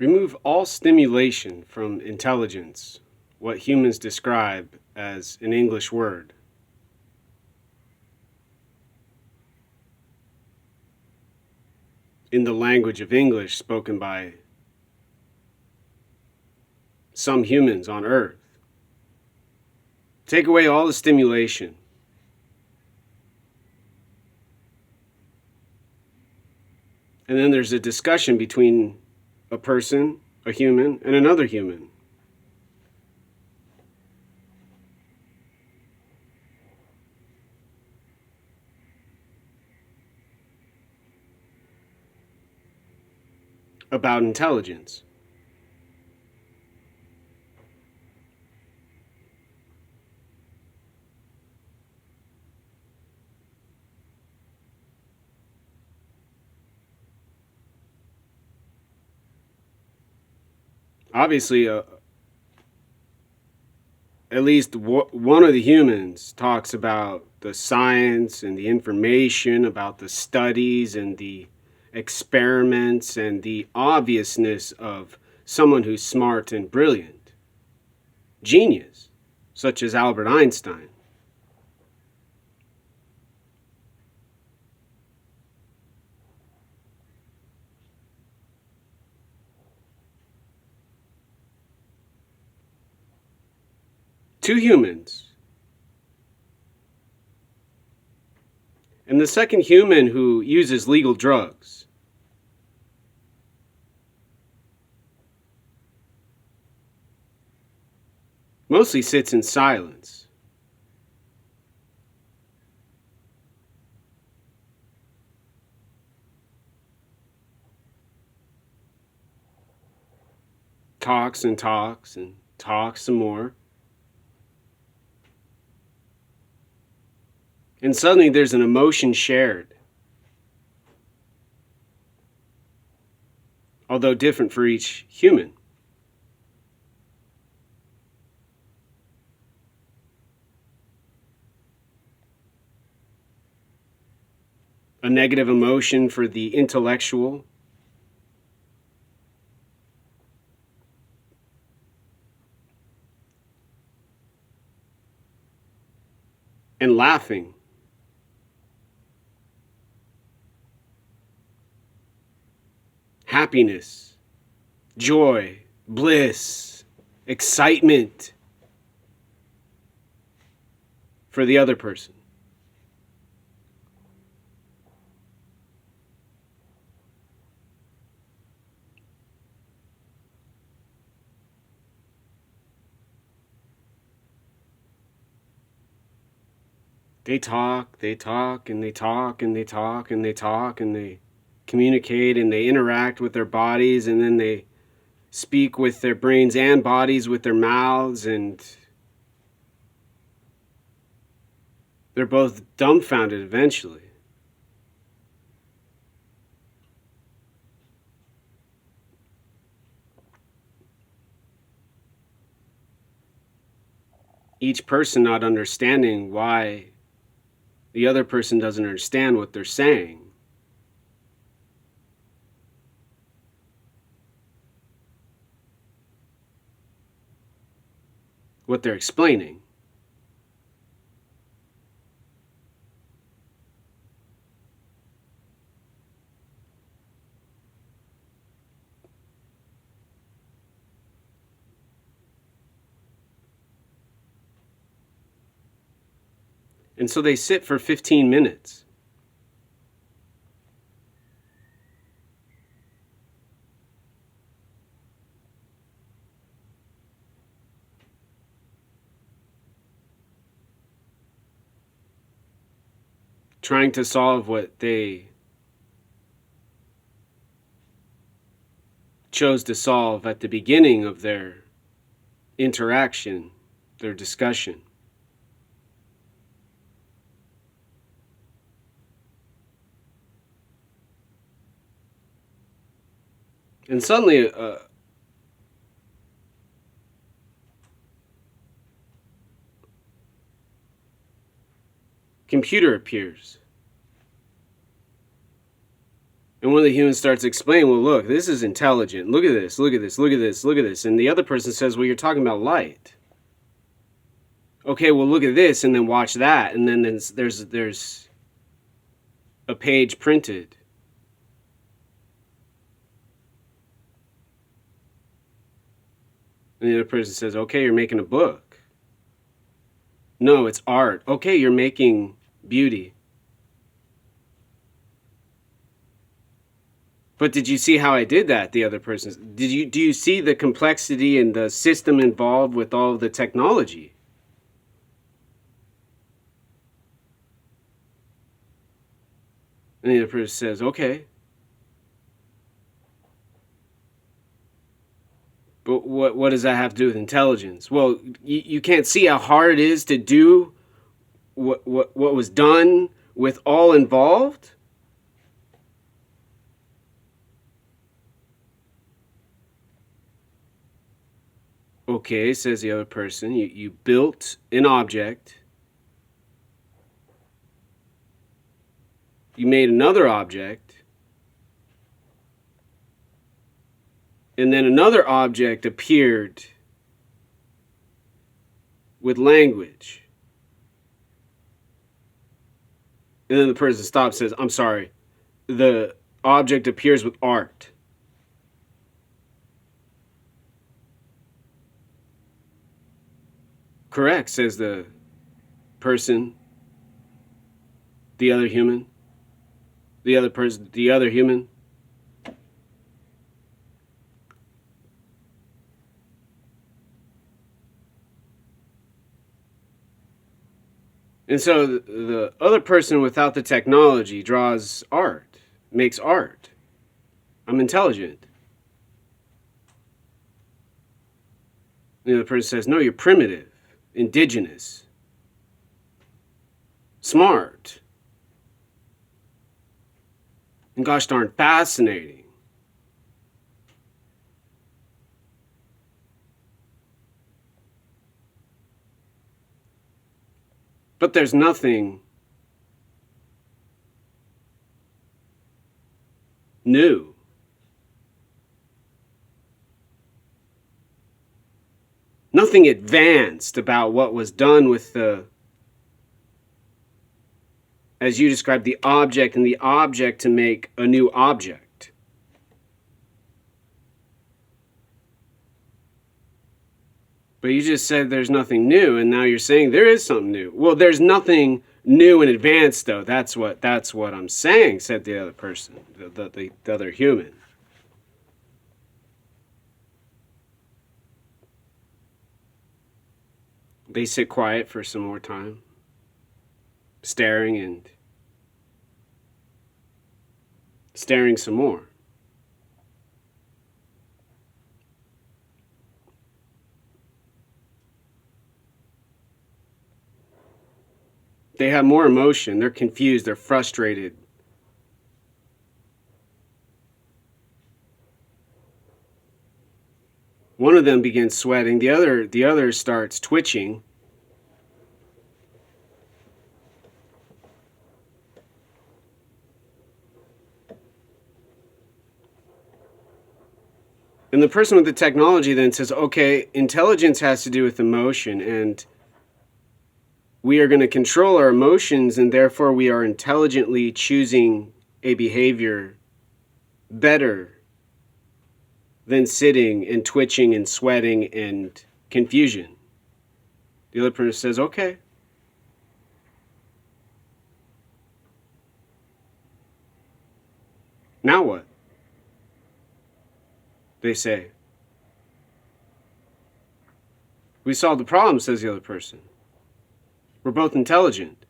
Remove all stimulation from intelligence, what humans describe as an English word. In the language of English spoken by some humans on Earth. Take away all the stimulation. And then there's a discussion between a person, a human, and another human. About intelligence. Obviously, at least one of the humans talks about the science and the information, about the studies and the experiments and the obviousness of someone who's smart and brilliant. Genius, such as Albert Einstein. Two humans. And the second human who uses legal drugs. Mostly sits in silence. Talks and talks and talks some more. And suddenly there's an emotion shared. Although different for each human. A negative emotion for the intellectual. And laughing. Happiness, joy, bliss, excitement for the other person. They talk, and they talk, and they talk, and they talk, and they communicate, and they interact with their bodies, and then they speak with their brains and bodies with their mouths, and they're both dumbfounded eventually. Each person not understanding why the other person doesn't understand what they're saying. What they're explaining. And so they sit for 15 minutes. Trying to solve what they chose to solve at the beginning of their interaction, their discussion. And suddenly, a computer appears. And one of the humans starts explaining, well, look, this is intelligent. Look at this, look at this, look at this, look at this. And the other person says, well, you're talking about light. Okay, well, look at this, and then watch that. And then there's a page printed. And the other person says, okay, you're making a book. No, it's art. Okay, you're making beauty. But did you see how I did that? The other person. Do you see the complexity and the system involved with all of the technology? And the other person says, okay. But what does that have to do with intelligence? Well, you can't see how hard it is to do what was done with all involved? Okay, says the other person, you built an object. You made another object. And then another object appeared with language. And then the person stops and says, I'm sorry, the object appears with art. Correct, says the person, the other human, the other person, the other human. And so the other person without the technology draws art, makes art. I'm intelligent. The other person says, no, you're primitive, indigenous, smart, and gosh darn fascinating. But there's nothing new. Nothing advanced about what was done with the, as you described, the object and the object to make a new object. But you just said there's nothing new, and now you're saying there is something new. Well, there's nothing new and advanced, though. That's what I'm saying, said the other person, the other human. They sit quiet for some more time, staring some more. They have more emotion. They're confused. They're frustrated. One of them begins sweating. The other starts twitching. And the person with the technology then says, okay, intelligence has to do with emotion, and we are going to control our emotions, and therefore we are intelligently choosing a behavior better than sitting and twitching and sweating and confusion. The other person says, okay. Now what? They say. We solved the problem, says the other person. We're both intelligent.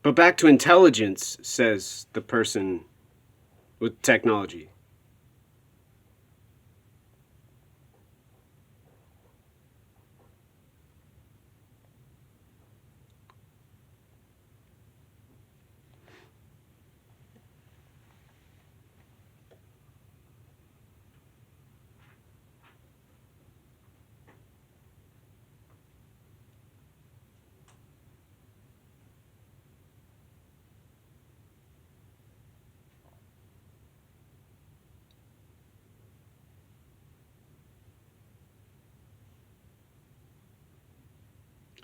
But back to intelligence, says the person with technology.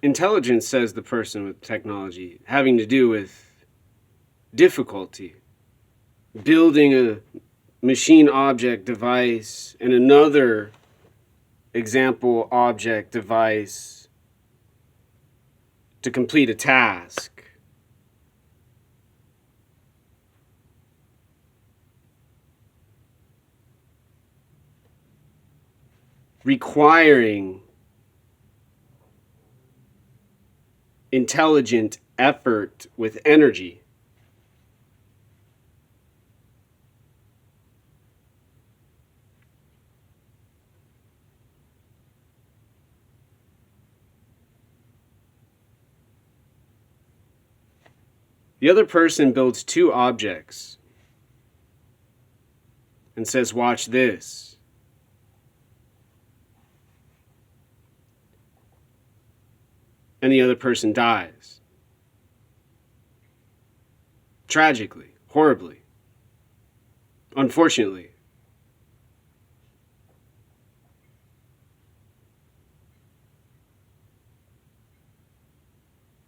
Intelligence, says the person with technology, having to do with difficulty, building a machine object device and another example object device to complete a task. Requiring intelligent effort with energy. The other person builds two objects and says, "Watch this." And the other person dies. Tragically, horribly, unfortunately.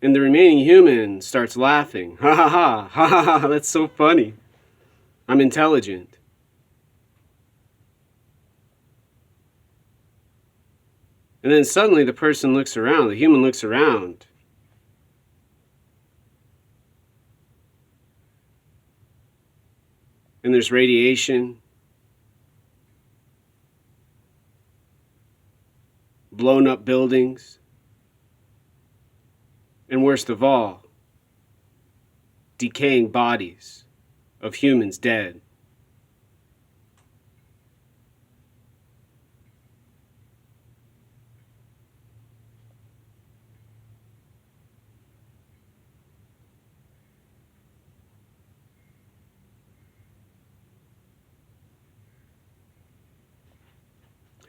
And the remaining human starts laughing. Ha ha ha, ha ha ha, that's so funny. I'm intelligent. And then suddenly the person looks around, the human looks around. And there's radiation, blown up buildings, and worst of all, decaying bodies of humans dead.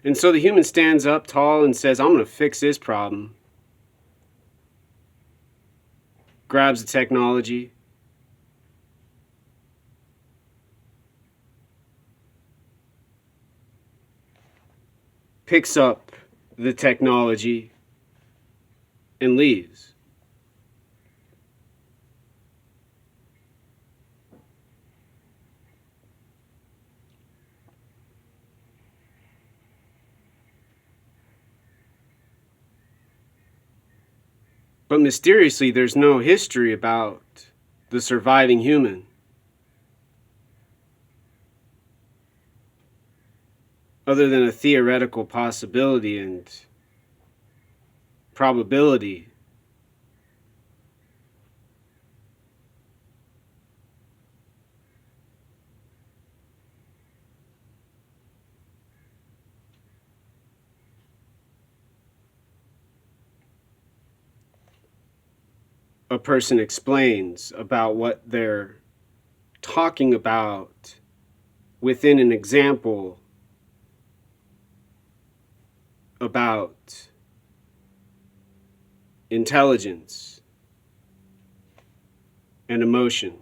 And so the human stands up tall and says, "I'm going to fix this problem." Grabs the technology, picks up the technology, and leaves. But mysteriously, there's no history about the surviving human. Other than a theoretical possibility and probability. A person explains about what they're talking about within an example about intelligence and emotion.